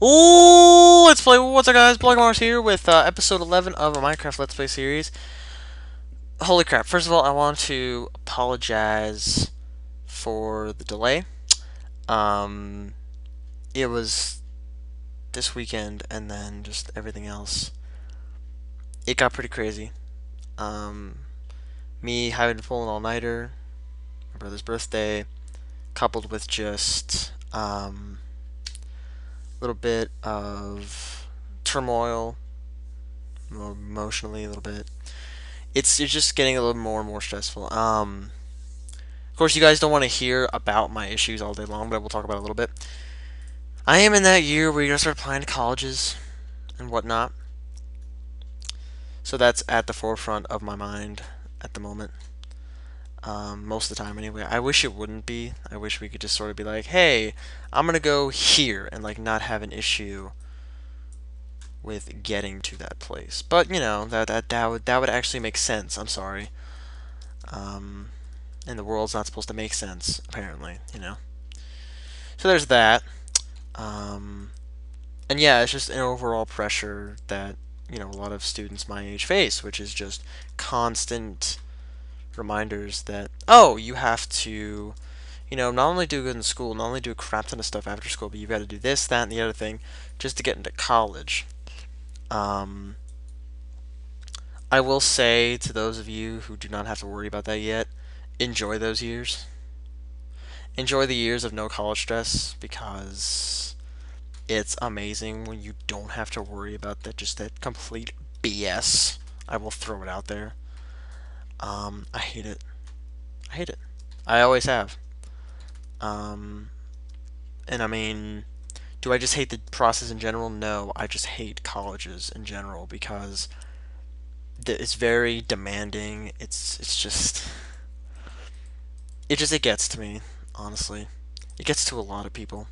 Ooh, let's play. What's up, guys? Blockmars here with episode 11 of our Minecraft Let's Play series. Holy crap! First of all, I want to apologize for the delay. Um, it was this weekend, and then just everything else. It got pretty crazy. Um, Me having to pull an all-nighter, my brother's birthday, coupled with just a little bit of turmoil, emotionally, a little bit. It's just getting a little more and more stressful. Of course, you guys don't want to hear about my issues all day long, but we'll talk about it a little bit. I am in that year where you're gonna start applying to colleges and whatnot, so that's at the forefront of my mind at the moment. Most of the time, anyway. I wish it wouldn't be. I wish we could just sort of be like, "Hey, I'm gonna go here," and like not have an issue with getting to that place. But you know that would actually make sense. I'm sorry. Um, and the world's not supposed to make sense, apparently. So there's that. Um, and yeah, it's just an overall pressure that a lot of students my age face, which is just constant reminders that you have to not only do good in school, not only do a crap ton of stuff after school, but you've got to do this, that, and the other thing just to get into college. Um, I will say to those of you who do not have to worry about that yet, enjoy those years. Enjoy the years of no college stress because it's amazing when you don't have to worry about that complete BS. I will throw it out there. I hate it. I hate it. I always have. Um, and I mean, do I just hate the process in general? No, I just hate colleges in general because it's very demanding. It gets to me, honestly. It gets to a lot of people.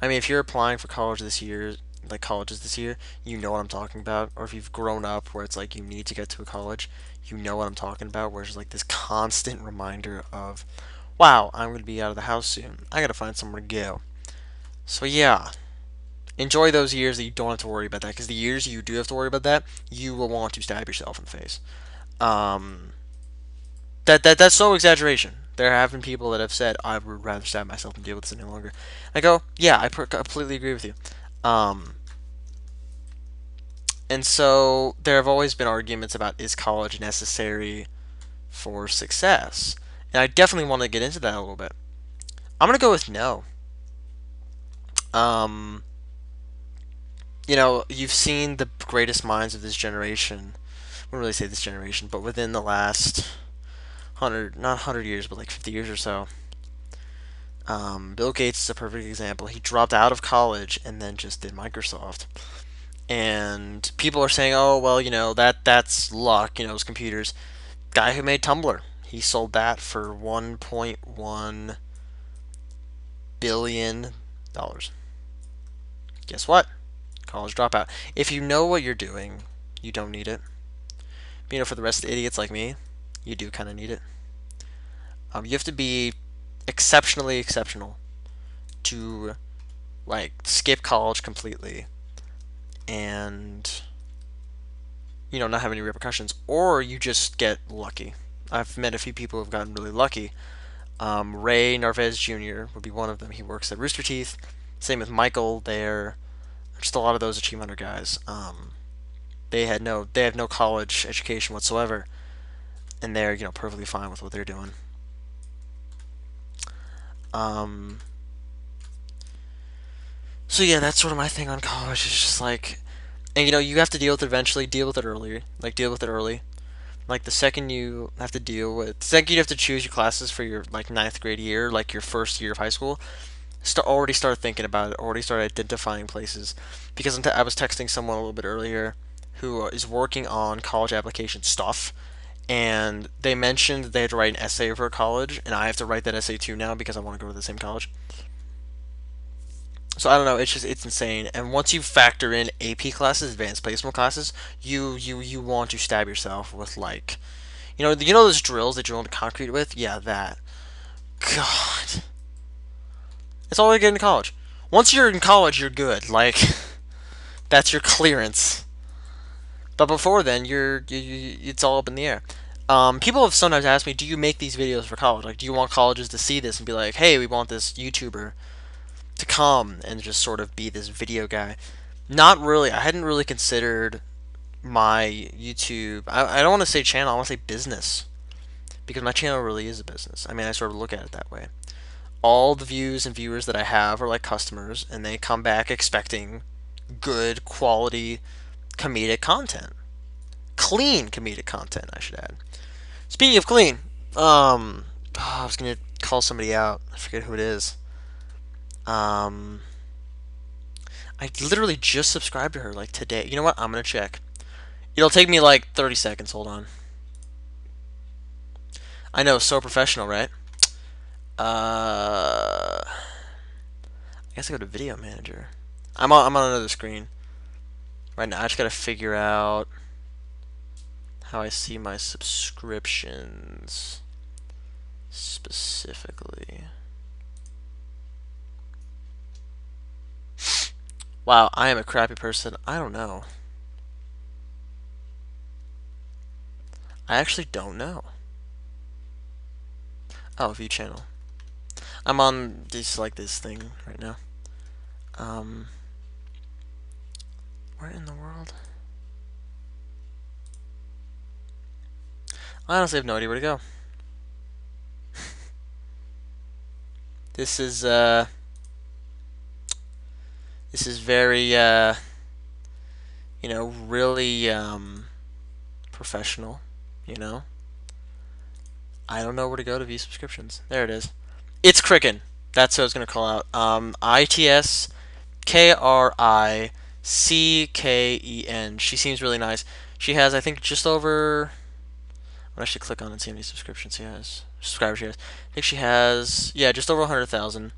I mean, if you're applying for college this year, like colleges this year, you know what I'm talking about. Or if you've grown up where it's like you need to get to a college, you know what I'm talking about. Where it's like this constant reminder of, wow, I'm going to be out of the house soon. I got to find somewhere to go. So yeah, enjoy those years that you don't have to worry about that. Because the years you do have to worry about that, you will want to stab yourself in the face. Um, that's no exaggeration. There have been people that have said, I would rather stab myself than deal with this any longer. I go, yeah, I completely agree with you. Um, and so there have always been arguments about, is college necessary for success? And I definitely want to get into that a little bit. I'm going to go with no. Um, you've seen the greatest minds of this generation. I wouldn't really say this generation, but within the last 100, not 100 years, but like 50 years or so. Bill Gates is a perfect example. He dropped out of college and then just did Microsoft. And people are saying, "Oh, well, that's luck. It was computers." Guy who made Tumblr, he sold that for 1.1 billion dollars. Guess what? College dropout. If you know what you're doing, you don't need it. But, for the rest of the idiots like me, you do kind of need it. You have to be exceptionally exceptional to like skip college completely and not have any repercussions, or you just get lucky. I've met a few people who've gotten really lucky. Ray Narvaez Jr. would be one of them. He works at Rooster Teeth. Same with Michael. There, just a lot of those Achievement Hunter guys. They have no college education whatsoever, and they're perfectly fine with what they're doing. Um, so yeah, that's sort of my thing on college. It's just like, and you have to deal with it eventually. Deal with it earlier. Like deal with it early. Like the second you have to choose your classes for your like ninth grade year, like your first year of high school, already start thinking about it. Already start identifying places, because I was texting someone a little bit earlier, who is working on college application stuff, and they mentioned that they had to write an essay for college, and I have to write that essay too now because I want to go to the same college. So I don't know. It's insane. And once you factor in AP classes, advanced placement classes, you want to stab yourself with like, those drills they drill into concrete with. Yeah, that. God, it's all they get in college. Once you're in college, you're good. Like, that's your clearance. But before then, it's all up in the air. People have sometimes asked me, "Do you make these videos for college? Like, do you want colleges to see this and be like, hey, we want this YouTuber to come and just sort of be this video guy?" Not really. I hadn't really considered my YouTube. I don't want to say channel. I want to say business, because my channel really is a business. I mean, I sort of look at it that way. All the views and viewers that I have are like customers, and they come back expecting good quality comedic content. Clean comedic content, I should add. Speaking of clean, I was gonna call somebody out. I forget who it is. Um, I literally just subscribed to her like today. You know what? I'm gonna check. It'll take me like 30 seconds. Hold on. I know, so professional, right? I guess I go to Video Manager. I'm on another screen right now. I just gotta figure out how I see my subscriptions specifically. Wow, I am a crappy person. I don't know. I actually don't know. Oh, view channel. I'm on this thing right now. Um, where in the world? I honestly have no idea where to go. This is very really professional, you know? I don't know where to go to view subscriptions. There it is. It's Kricken. That's what I was going to call out. ITSKRICKEN. She seems really nice. She has, I think, just over. I should click on and see how many subscriptions she has. Subscribers she has. I think she has, yeah, just over 100,000.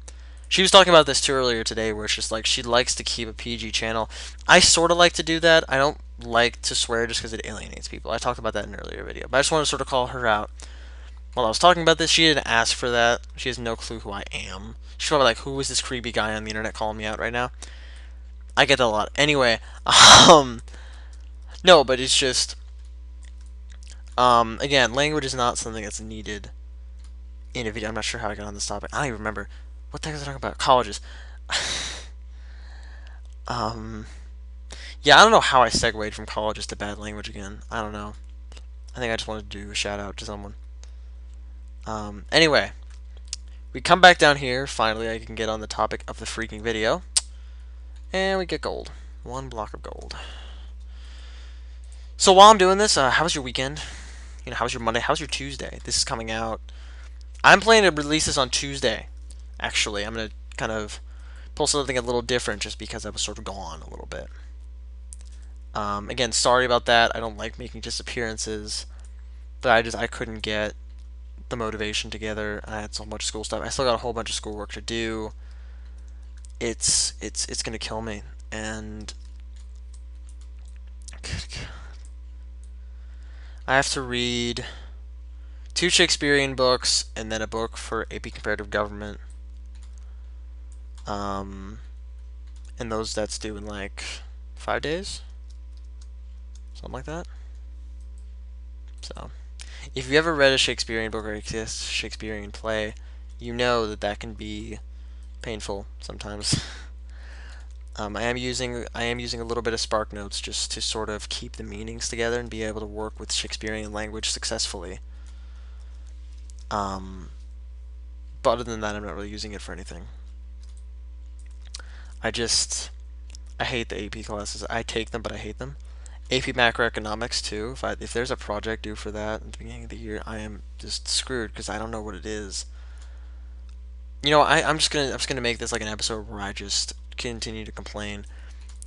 She was talking about this too earlier today, where it's just like she likes to keep a PG channel. I sort of like to do that. I don't like to swear just because it alienates people. I talked about that in an earlier video, but I just wanted to sort of call her out. While I was talking about this, she didn't ask for that. She has no clue who I am. She's probably like, who is this creepy guy on the internet calling me out right now? I get that a lot. Anyway, no, but it's just, again, language is not something that's needed in a video. I'm not sure how I got on this topic. I don't even remember. What the heck was I talking about? Colleges. um, yeah, I don't know how I segued from colleges to bad language again. I don't know. I think I just wanted to do a shout out to someone. Anyway, we come back down here. Finally, I can get on the topic of the freaking video. And we get gold. 1 block of gold. So while I'm doing this, how was your weekend? How was your Monday? How's your Tuesday? This is coming out. I'm planning to release this on Tuesday. Actually, I'm going to kind of pull something a little different just because I was sort of gone a little bit. Again, sorry about that. I don't like making disappearances, but I couldn't get the motivation together. I had so much school stuff. I still got a whole bunch of schoolwork to do. It's gonna kill me, and I have to read 2 Shakespearean books and then a book for AP Comparative Government. And that's due in like 5 days, something like that. So, if you ever read a Shakespearean book or a Shakespearean play, you know that can be painful sometimes. I am using a little bit of SparkNotes just to sort of keep the meanings together and be able to work with Shakespearean language successfully. But other than that, I'm not really using it for anything. I hate the AP classes. I take them, but I hate them. AP Macroeconomics too. If there's a project due for that at the beginning of the year, I am just screwed because I don't know what it is. I'm just gonna make this like an episode where I just continue to complain.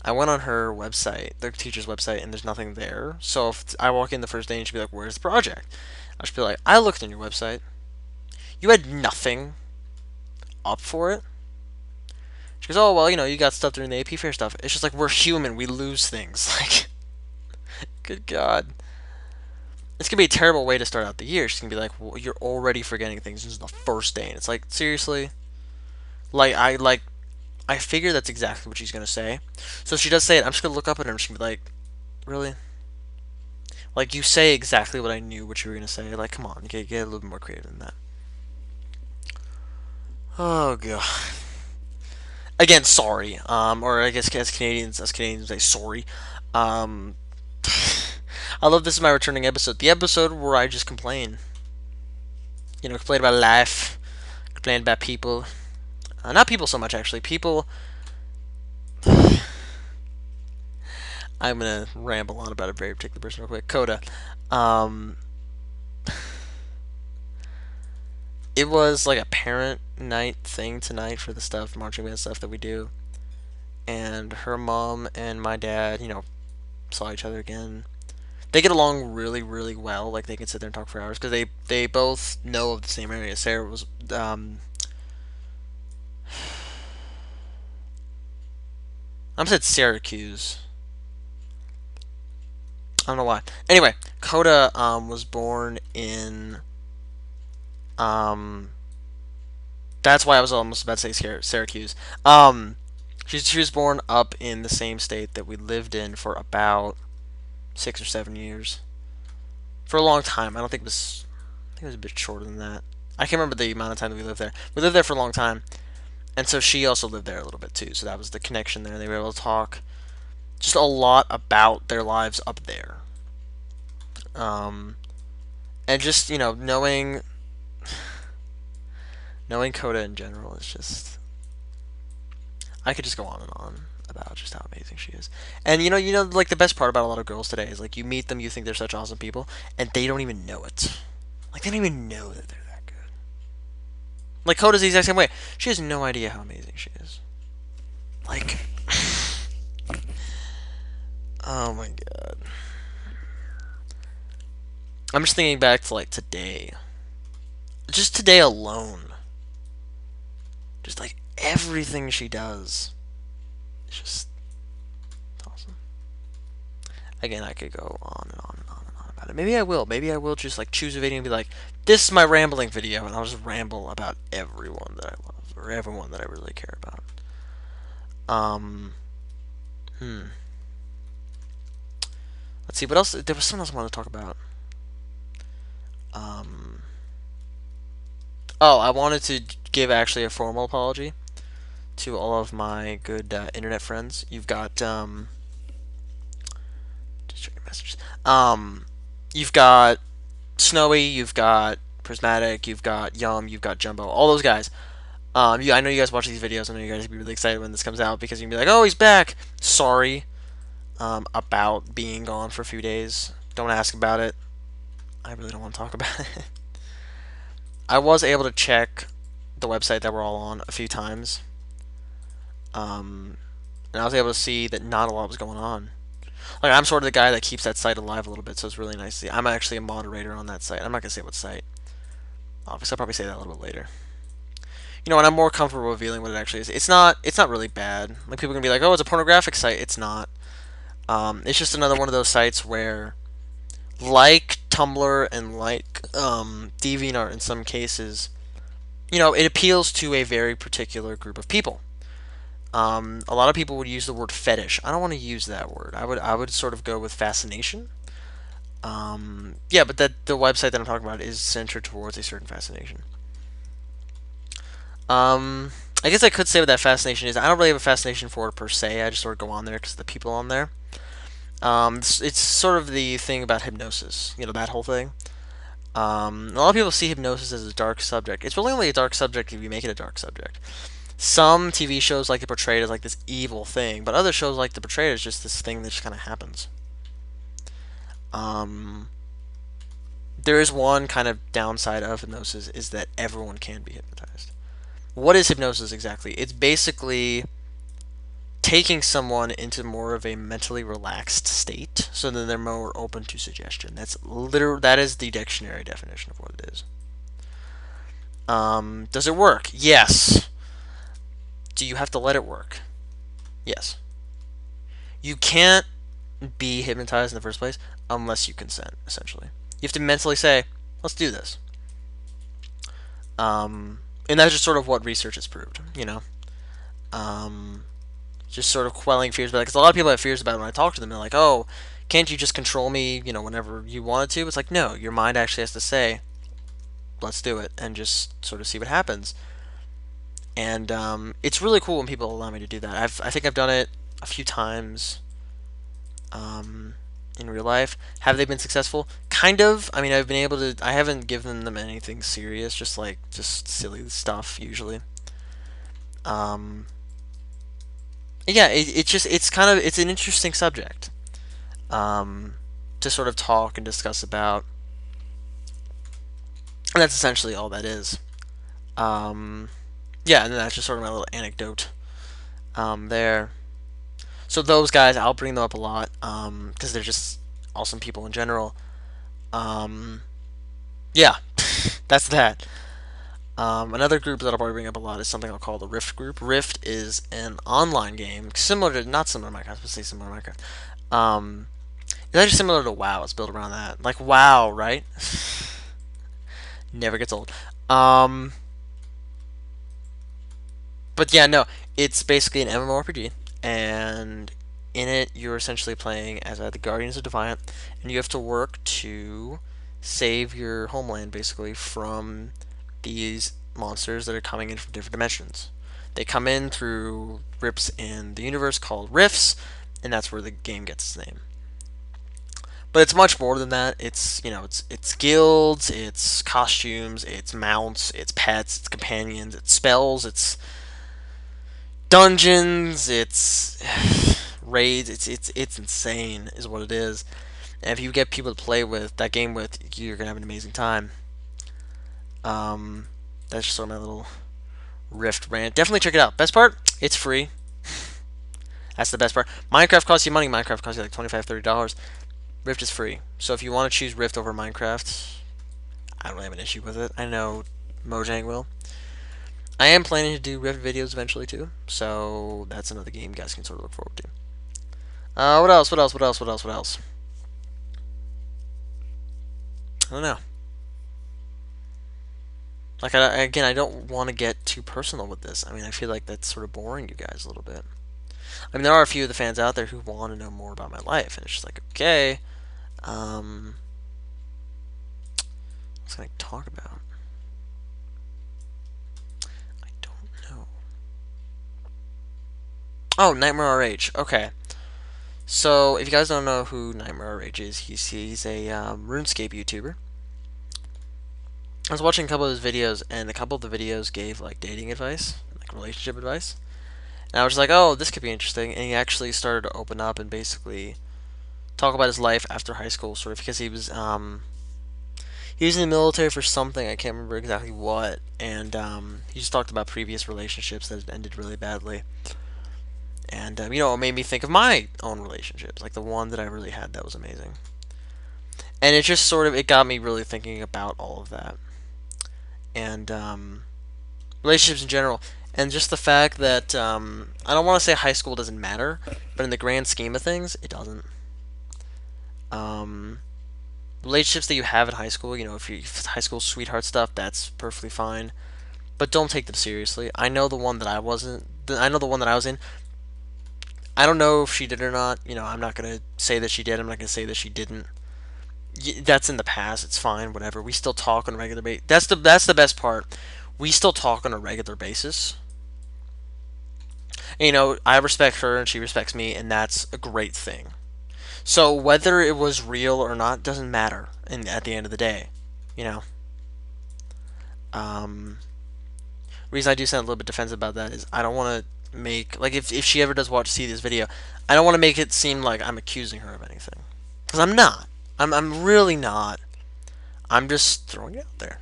I went on her website, the teacher's website, and there's nothing there. So if I walk in the first day and she'd be like, "Where's the project?" I'll just be like, "I looked on your website. You had nothing up for it." She goes, "Oh well, you got stuff during the AP Fair stuff." It's just like we're human, we lose things. Like, good God. It's gonna be a terrible way to start out the year. She's gonna be like, well, "You're already forgetting things. This is the first day," and it's like, seriously. Like I figure that's exactly what she's gonna say. So if she does say it, I'm just gonna look up at her and she's gonna be like, really? Like, you say exactly what I knew what you were gonna say. Like, come on, get a little bit more creative than that. Oh god. Again, sorry. Or I guess as Canadians say sorry. Um, I love this is my returning episode. The episode where I just complain. You know, complain about life, complain about people. Not people so much actually. People. I'm gonna ramble on about a very particular person real quick. Coda. Um, it was like a parent night thing tonight for the stuff, marching band stuff that we do. And her mom and my dad, saw each other again. They get along really, really well. Like they can sit there and talk for hours because they both know of the same area. Sarah was I'm said Syracuse. I don't know why. Anyway, Coda was born in um that's why I was almost about to say Syracuse. She was born up in the same state that we lived in for about 6 or 7 years. For a long time. I think it was a bit shorter than that. I can't remember the amount of time that we lived there. We lived there for a long time, and so she also lived there a little bit too. So that was the connection there. They were able to talk just a lot about their lives up there, um, and just knowing Coda in general is just I could just go on and on about just how amazing she is. And like the best part about a lot of girls today is like you meet them, you think they're such awesome people, and they don't even know it. Like they don't even know that they're that good. Like Coda's the exact same way. She has no idea how amazing she is. Like, oh my god. I'm just thinking back to like today. Just today alone. Just like everything she does. It's just awesome. Again, I could go on and on and on and on about it. Maybe I will. Maybe I will just like choose a video and be like, this is my rambling video, and I'll just ramble about everyone that I love or everyone that I really care about. Um, hmm. Let's see what else. There was something else I wanted to talk about. Um. Oh, I wanted to give actually a formal apology to all of my good internet friends. You've got just check your messages. You've got Snowy, you've got Prismatic, you've got Yum, you've got Jumbo. All those guys. I know you guys watch these videos. I know you guys will be really excited when this comes out because you can be like, "Oh, he's back." Sorry, about being gone for a few days. Don't ask about it. I really don't want to talk about it. I was able to check the website that we're all on a few times, and I was able to see that not a lot was going on. Like I'm sort of the guy that keeps that site alive a little bit, so it's really nice to see. I'm actually a moderator on that site. I'm not gonna say what site. Obviously, I'll probably say that a little bit later. And I'm more comfortable revealing what it actually is. It's not really bad. Like people can be like, "Oh, it's a pornographic site." It's not. It's just another one of those sites where, like Tumblr and like DeviantArt in some cases, it appeals to a very particular group of people. A lot of people would use the word fetish. I don't want to use that word. I would sort of go with fascination. Yeah, but the website that I'm talking about is centered towards a certain fascination. I guess I could say what that fascination is. I don't really have a fascination for it per se. I just sort of go on there because of the people on there. It's sort of the thing about hypnosis. That whole thing. A lot of people see hypnosis as a dark subject. It's really only a dark subject if you make it a dark subject. Some TV shows like to portray it as like this evil thing, but other shows like to portray it as just this thing that just kind of happens. Um, there is one kind of downside of hypnosis is that everyone can be hypnotized. What is hypnosis exactly? It's basically taking someone into more of a mentally relaxed state so that they're more open to suggestion. That is the dictionary definition of what it is. Does it work? Yes. Do you have to let it work? Yes. You can't be hypnotized in the first place unless you consent, essentially. You have to mentally say, let's do this. And that's just sort of what research has proved, Just sort of quelling fears about it. Because a lot of people have fears about it when I talk to them. They're like, oh, can't you just control me, whenever you wanted to? It's like, no, your mind actually has to say, let's do it, and just sort of see what happens. And it's really cool when people allow me to do that. I think I've done it a few times um, in real life. Have they been successful? Kind of. I mean, I've been able to. I haven't given them anything serious, just silly stuff usually. Um, yeah, it's an interesting subject um, to sort of talk and discuss about. And that's essentially all that is. Um, yeah, and that's just sort of my little anecdote there. So those guys, I'll bring them up a lot because they're just awesome people in general. Um, yeah, that's that. Another group that I'll probably bring up a lot is something I'll call the Rift group. Rift is an online game not similar to Minecraft, but say similar to Minecraft. It's actually similar to WoW. It's built around that, like WoW, right? Never gets old. Um, but yeah, no, it's basically an MMORPG, and in it you're essentially playing as the Guardians of Defiant, and you have to work to save your homeland basically from these monsters that are coming in from different dimensions. They come in through rips in the universe called rifts, and that's where the game gets its name. But it's much more than that. It's guilds, it's costumes, it's mounts, it's pets, it's companions, it's spells, it's dungeons, it's raids. It's insane, is what it is. And if you get people to play with that game with, you're gonna have an amazing time. Um, that's just sort of my little Rift rant. Definitely check it out. Best part, it's free. That's the best part. Minecraft costs you money. Minecraft costs you like $25, $30. Rift is free. So if you want to choose Rift over Minecraft, I don't have an issue with it. I know Mojang will. I am planning to do Rift videos eventually too, so that's another game you guys can sort of look forward to. What else? What else? What else? What else? What else? I don't know. Like, again, I don't want to get too personal with this. I mean, I feel like that's sort of boring you guys a little bit. I mean, there are a few of the fans out there who want to know more about my life, and it's just like, okay, what's can I talk about? I don't know. Oh, Nightmare RH. Okay. So, if you guys don't know who Nightmare RH is, he's a RuneScape YouTuber. I was watching a couple of his videos, and a couple of the videos gave like dating advice, like relationship advice. And I was like, oh, this could be interesting. And he actually started to open up and basically talk about his life after high school, sort of because he was in the military for something. I can't remember exactly what. And he just talked about previous relationships that had ended really badly. And it made me think of my own relationships, like the one that I really had that was amazing. And it just sort of it got me really thinking about all of that and relationships in general, and just the fact that I don't want to say high school doesn't matter, but in the grand scheme of things, it doesn't. Um, Relationships that you have in high school, if high school sweetheart stuff, that's perfectly fine, but don't take them seriously. I know the one that I wasn't. I know the one that I was in. I don't know if she did or not. I'm not gonna say that she did. I'm not gonna say that she didn't. That's in the past. It's fine. Whatever. We still talk on a regular basis. That's the best part. We still talk on a regular basis. I respect her and she respects me, and that's a great thing. So whether it was real or not doesn't matter. And at the end of the day, you know. Um, Reason I do sound a little bit defensive about that is I don't want to make like if she ever does see this video, I don't want to make it seem like I'm accusing her of anything, because I'm not. I'm really not. I'm just throwing it out there.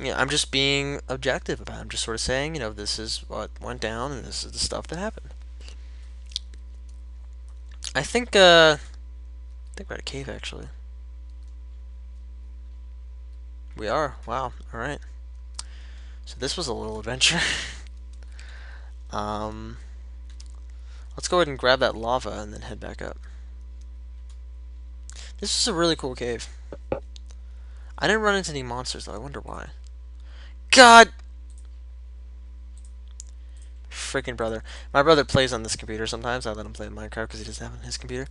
I'm just being objective about it. I'm just sort of saying, this is what went down and this is the stuff that happened. I think we're at a cave actually. We are. Wow. All right. So this was a little adventure. um, let's go ahead and grab that lava and then head back up. This is a really cool cave. I didn't run into any monsters though. I wonder why. God! freaking brother. My brother plays on this computer sometimes. I let him play Minecraft because he doesn't have it on his computer.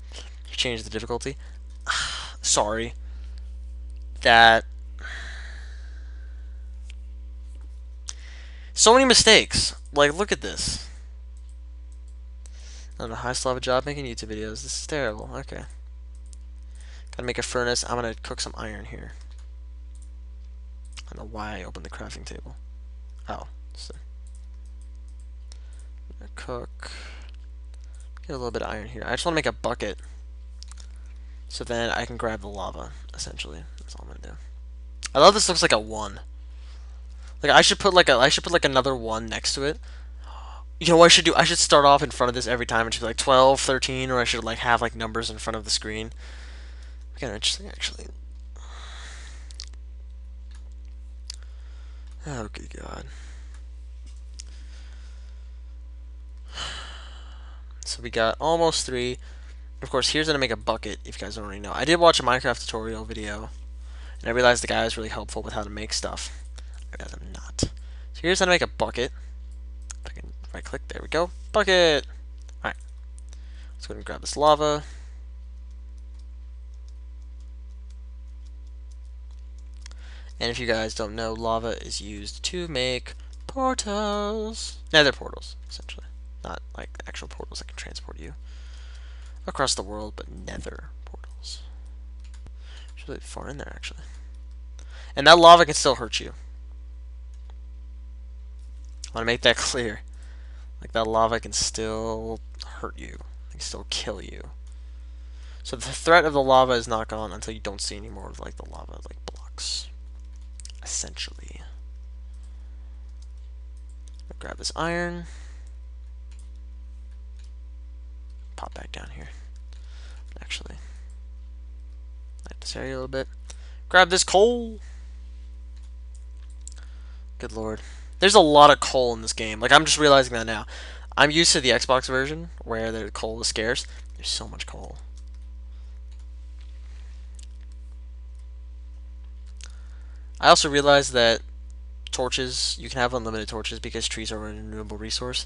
He changed the difficulty. Sorry. That. So many mistakes. Like, look at this. I don't know how I still have a job making YouTube videos. This is terrible. Okay. Gotta make a furnace. I'm gonna cook some iron here. I don't know why I opened the crafting table. Oh. So. I'm gonna cook. Get a little bit of iron here. I just want to make a bucket. So then I can grab the lava, essentially. That's all I'm gonna do. I love this looks like a 1. Like I should put like another 1 next to it. You know what I should do? I should start off in front of this every time. It should be like 12, 13, or I should like have like numbers in front of the screen. Kind of interesting, actually. Oh, good God. So we got almost 3. Of course, here's how to make a bucket, if you guys don't already know. I did watch a Minecraft tutorial video, and I realized the guy was really helpful with how to make stuff. I realized I'm not. So here's how to make a bucket. If I can right click, there we go. Bucket! Alright. Let's go ahead and grab this lava. And if you guys don't know, lava is used to make portals. Nether portals, essentially. Not like actual portals that can transport you across the world, but nether portals. It's really far in there, actually. And that lava can still hurt you. I want to make that clear. Like, that lava can still hurt you. It can still kill you. So the threat of the lava is not gone until you don't see any more of, like, the lava, like, blocks. Essentially. I'll grab this iron. Pop back down here. Actually. Light this area a little bit. Grab this coal! Good lord. There's a lot of coal in this game. Like, I'm just realizing that now. I'm used to the Xbox version, where the coal is scarce. There's so much coal. I also realized that torches, you can have unlimited torches because trees are a renewable resource.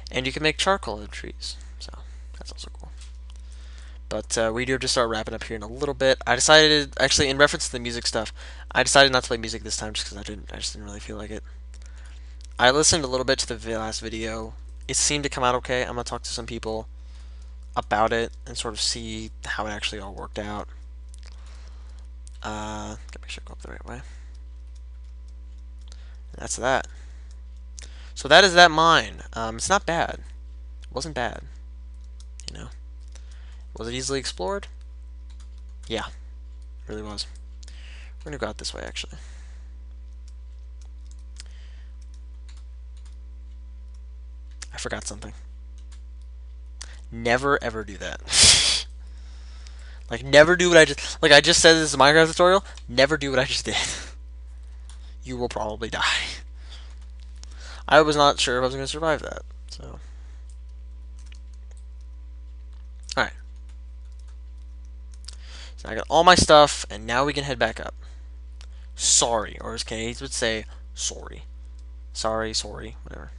And you can make charcoal out of trees. So, that's also cool. But we do have to start wrapping up here in a little bit. I decided, actually, in reference to the music stuff, I decided not to play music this time just because I just didn't really feel like it. I listened a little bit to the last video. It seemed to come out okay. I'm going to talk to some people about it and sort of see how it actually all worked out. Gotta make sure I go up the right way. And that's that. So that is that mine. It's not bad. It wasn't bad. You know. Was it easily explored? Yeah. It really was. We're going to go out this way, actually. I forgot something. Never ever do that. Like, never do what I just... Like, I just said this is a Minecraft tutorial. Never do what I just did. You will probably die. I was not sure if I was going to survive that. So... Alright. So I got all my stuff, and now we can head back up. Sorry. Or as Canadians would say, sorry. Sorry, sorry, whatever.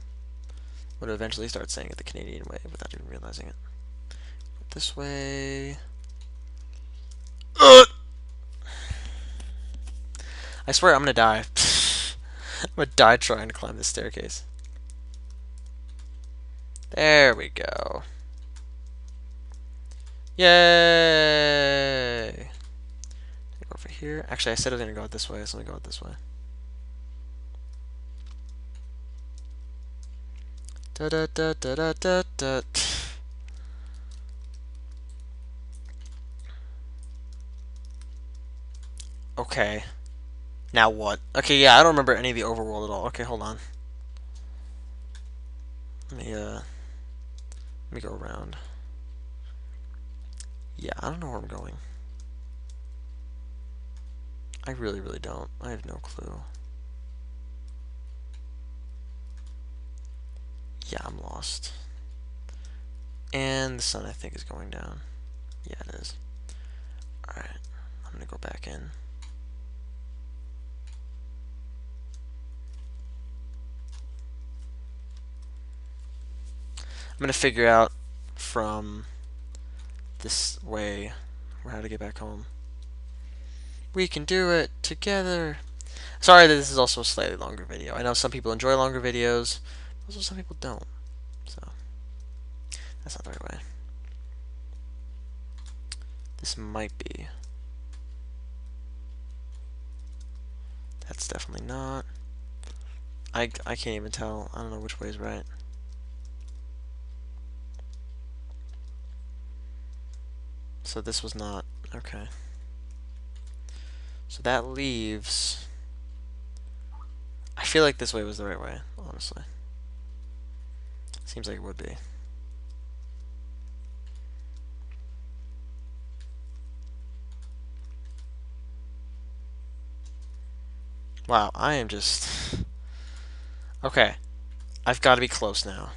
I'm going to eventually start saying it the Canadian way without even realizing it. This way... I swear I'm gonna die. I'm gonna die trying to climb this staircase. There we go. Yay! Go over here. Actually, I said I was gonna go out this way, so let me go out this way. Da da da da da da da. Okay. Now what? Okay, yeah, I don't remember any of the overworld at all. Okay, hold on. Let me go around. Yeah, I don't know where I'm going. I really, really don't. I have no clue. Yeah, I'm lost. And the sun, I think, is going down. Yeah, it is. Alright, I'm gonna go back in. gonna figure out from this way how to get back home. We can do it together. Sorry that this is also a slightly longer video. I know some people enjoy longer videos, also some people don't. So that's not the right way. This might be. That's definitely not. I can't even tell. I don't know which way is right. So this was not. Okay. So that leaves. I feel like this way was the right way, honestly. Seems like it would be. Wow, I am just. Okay. I've got to be close now.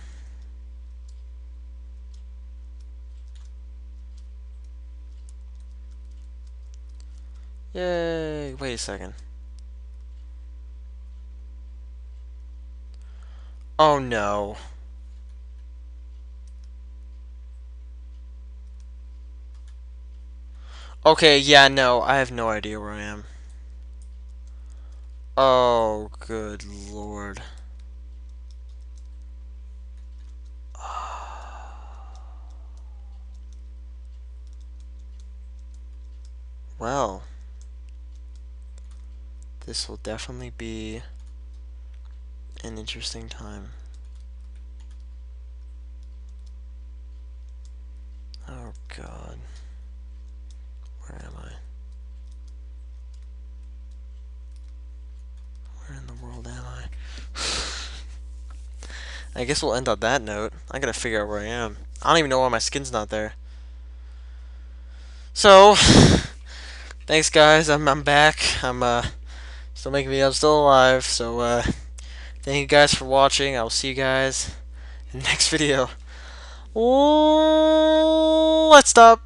Yay! Wait a second. Oh no. Okay, yeah, no, I have no idea where I am. Oh, good lord. Well, this will definitely be an interesting time. Oh god. Where am I? Where in the world am I? I guess we'll end on that note. I gotta figure out where I am. I don't even know why my skin's not there. So, thanks guys. I'm back. I'm still making videos. I'm still alive. So thank you guys for watching. I will see you guys in the next video. Let's stop.